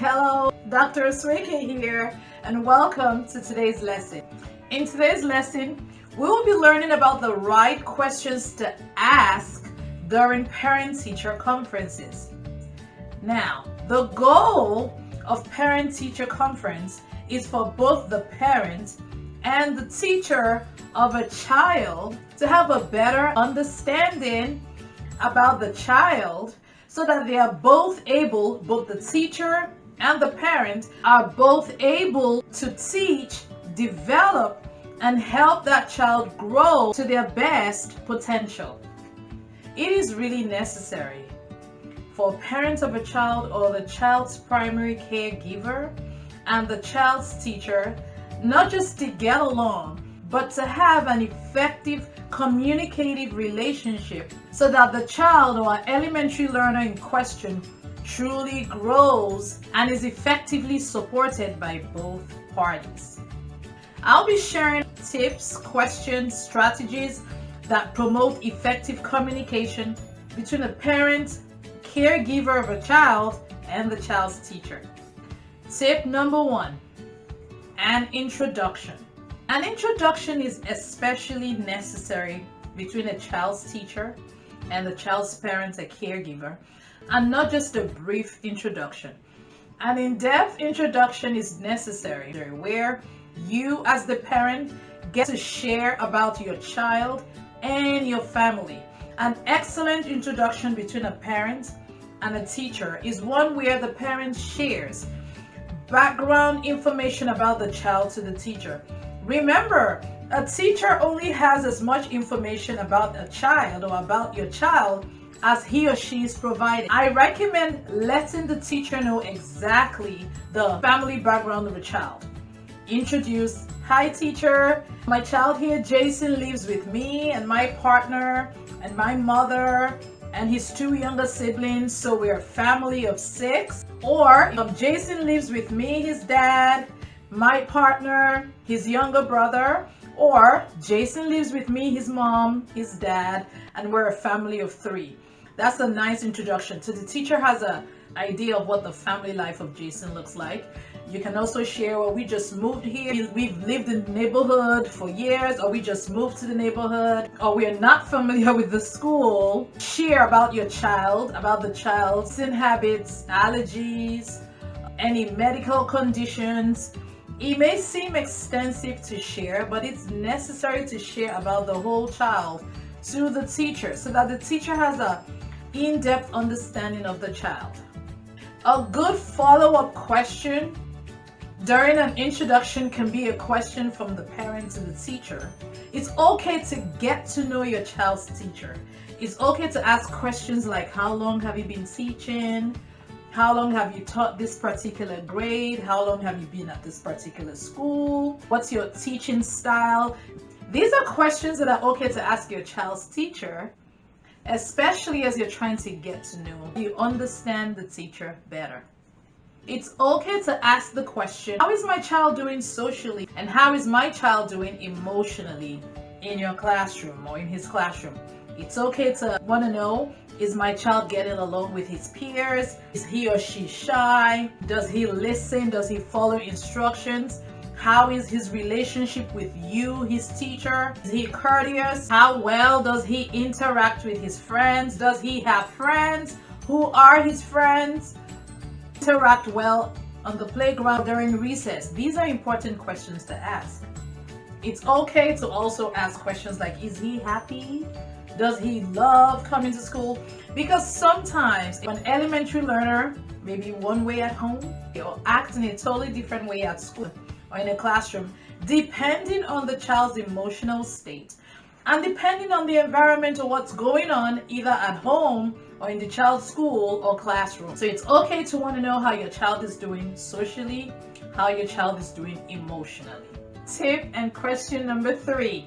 Hello, Dr. Sweke here, and welcome to today's lesson. In today's lesson, we will be learning about the right questions to ask during parent-teacher conferences. Now, the goal of parent-teacher conference is for both the parent and the teacher of a child to have a better understanding about the child so that they are both the teacher and the parent are both able to teach, develop, and help that child grow to their best potential. It is really necessary for parents of a child or the child's primary caregiver and the child's teacher not just to get along, but to have an effective communicative relationship so that the child or elementary learner in question truly grows and is effectively supported by both parties. I'll be sharing tips, questions, strategies that promote effective communication between a parent, caregiver of a child, and the child's teacher. Tip number 1, an introduction. An introduction is especially necessary between a child's teacher and the child's parent, a caregiver, and not just a brief introduction. An in-depth introduction is necessary where you as the parent get to share about your child and your family. An excellent introduction between a parent and a teacher is one where the parent shares background information about the child to the teacher. Remember, a teacher only has as much information about a child or about your child as he or she is provided. I recommend letting the teacher know exactly the family background of a child. Introduce, hi teacher, my child here, Jason, lives with me and my partner and my mother and his 2 younger siblings, so we're a family of 6. Or Jason lives with me, his dad, my partner, his younger brother, or Jason lives with me, his mom, his dad, and we're a family of 3. That's a nice introduction. So the teacher has an idea of what the family life of Jason looks like. You can also share, well, we just moved here, we've lived in the neighborhood for years, or we just moved to the neighborhood, or we are not familiar with the school. Share about your child, about the child's habits, allergies, any medical conditions. It may seem extensive to share, but it's necessary to share about the whole child to the teacher so that the teacher has an in-depth understanding of the child. A good follow-up question during an introduction can be a question from the parent to the teacher. It's okay to get to know your child's teacher. It's okay to ask questions like, how long have you been teaching? How long have you taught this particular grade? How long have you been at this particular school? What's your teaching style? These are questions that are okay to ask your child's teacher, especially as you're trying to get to know you understand the teacher better. It's okay to ask the question, how is my child doing socially? And how is my child doing emotionally in your classroom or in his classroom? It's okay to want to know, is my child getting along with his peers? Is he or she shy? Does he listen? Does he follow instructions? How is his relationship with you, his teacher? Is he courteous? How well does he interact with his friends? Does he have friends? Who are his friends? Interact well on the playground during recess. These are important questions to ask. It's okay to also ask questions like, is he happy? Does he love coming to school? Because sometimes an elementary learner may be one way at home or act in a totally different way at school or in a classroom, depending on the child's emotional state and depending on the environment or what's going on either at home or in the child's school or classroom. So it's okay to want to know how your child is doing socially, how your child is doing emotionally. Tip and question number 3,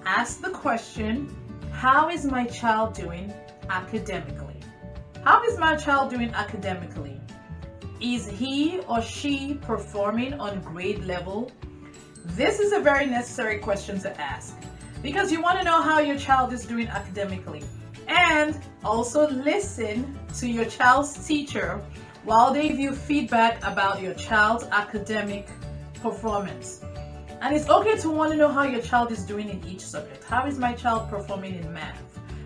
ask the question, how is my child doing academically? How is my child doing academically? Is he or she performing on grade level? This is a very necessary question to ask because you want to know how your child is doing academically. And also listen to your child's teacher while they give you feedback about your child's academic performance. And it's okay to want to know how your child is doing in each subject. How is my child performing in math?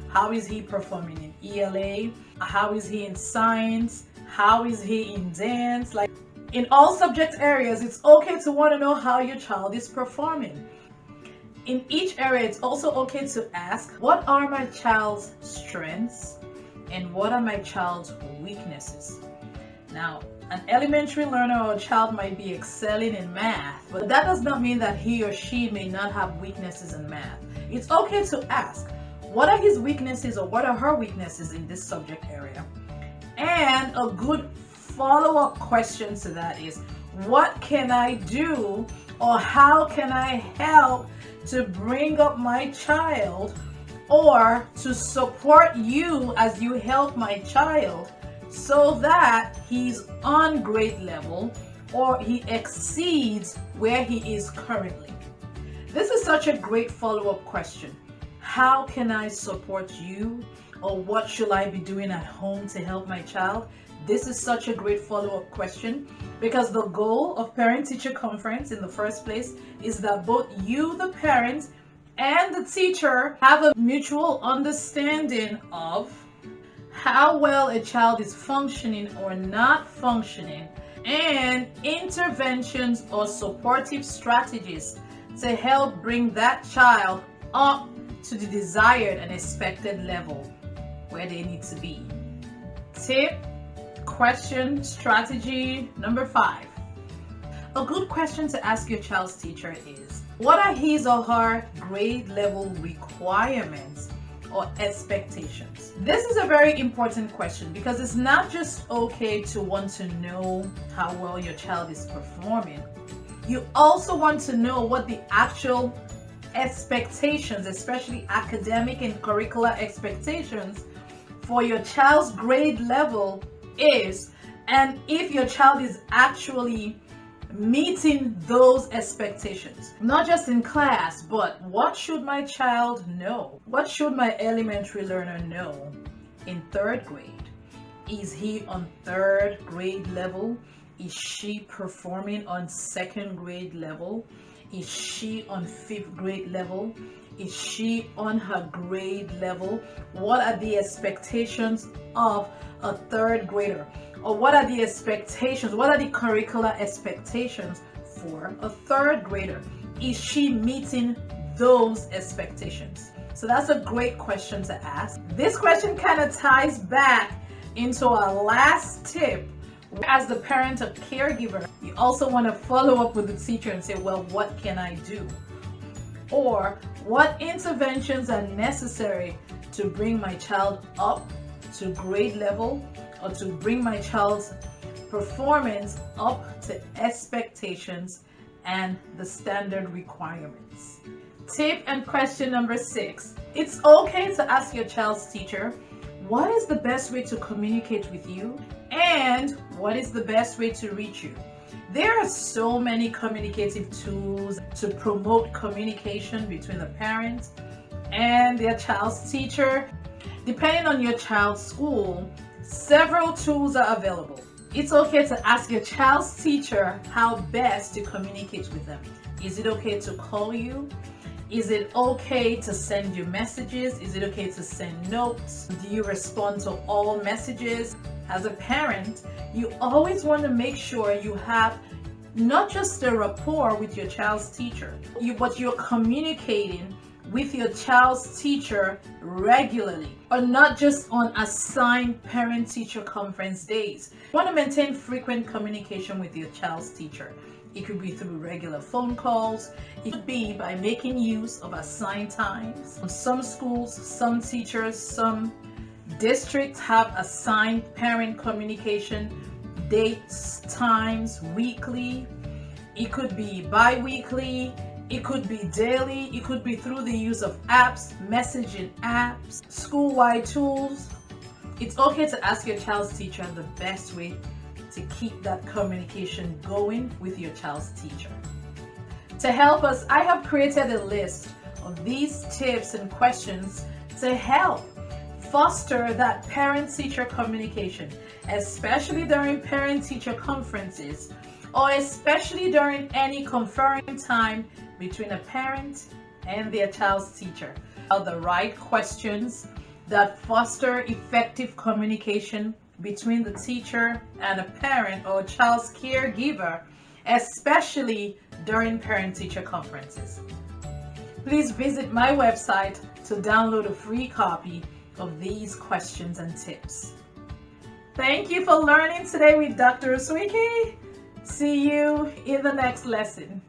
How is he performing in ELA? How is he in science? How is he in dance? Like, in all subject areas, it's okay to want to know how your child is performing. In each area, it's also okay to ask, what are my child's strengths and what are my child's weaknesses? Now, an elementary learner or a child might be excelling in math, but that does not mean that he or she may not have weaknesses in math. It's okay to ask, what are his weaknesses or what are her weaknesses in this subject area? And a good follow-up question to that is, what can I do or how can I help to bring up my child or to support you as you help my child so that he's on grade level or he exceeds where he is currently? This is such a great follow-up question. How can I support you? Or what should I be doing at home to help my child? This is such a great follow-up question because the goal of parent-teacher conference in the first place is that both you, the parent, and the teacher have a mutual understanding of how well a child is functioning or not functioning, and interventions or supportive strategies to help bring that child up to the desired and expected level where they need to be. Tip, question, strategy number 5. A good question to ask your child's teacher is, what are his or her grade level requirements or expectations? This is a very important question because it's not just okay to want to know how well your child is performing. You also want to know what the actual expectations, especially academic and curricular expectations for your child's grade level is, and if your child is actually meeting those expectations. Not just in class, but what should my child know? What should my elementary learner know in 3rd grade? Is he on 3rd grade level? Is she performing on 2nd grade level? Is she on 5th grade level? Is she on her grade level? What are the expectations of a 3rd grader? Or what are the expectations? What are the curricular expectations for a 3rd grader? Is she meeting those expectations? So that's a great question to ask. This question kind of ties back into our last tip. As the parent or caregiver, you also want to follow up with the teacher and say, well, what can I do? Or what interventions are necessary to bring my child up to grade level or to bring my child's performance up to expectations and the standard requirements. Tip and question number 6. It's okay to ask your child's teacher, what is the best way to communicate with you and what is the best way to reach you? There are so many communicative tools to promote communication between the parent and their child's teacher. Depending on your child's school, several tools are available. It's okay to ask your child's teacher how best to communicate with them. Is it okay to call you? Is it okay to send you messages? Is it okay to send notes? Do you respond to all messages? As a parent, you always want to make sure you have not just a rapport with your child's teacher, but you're communicating with your child's teacher regularly, or not just on assigned parent-teacher conference days. You want to maintain frequent communication with your child's teacher. It could be through regular phone calls. It could be by making use of assigned times. Some schools, some teachers, some districts have assigned parent communication dates, times, weekly. It could be bi-weekly. It could be daily. It could be through the use of apps, messaging apps, school-wide tools. It's okay to ask your child's teacher the best way to keep that communication going with your child's teacher. To help us, I have created a list of these tips and questions to help foster that parent-teacher communication, especially during parent-teacher conferences, or especially during any conferring time between a parent and their child's teacher. The right questions that foster effective communication between the teacher and a parent or a child's caregiver, especially during parent-teacher conferences. Please visit my website to download a free copy of these questions and tips. Thank you for learning today with Dr. Uswiki. See you in the next lesson.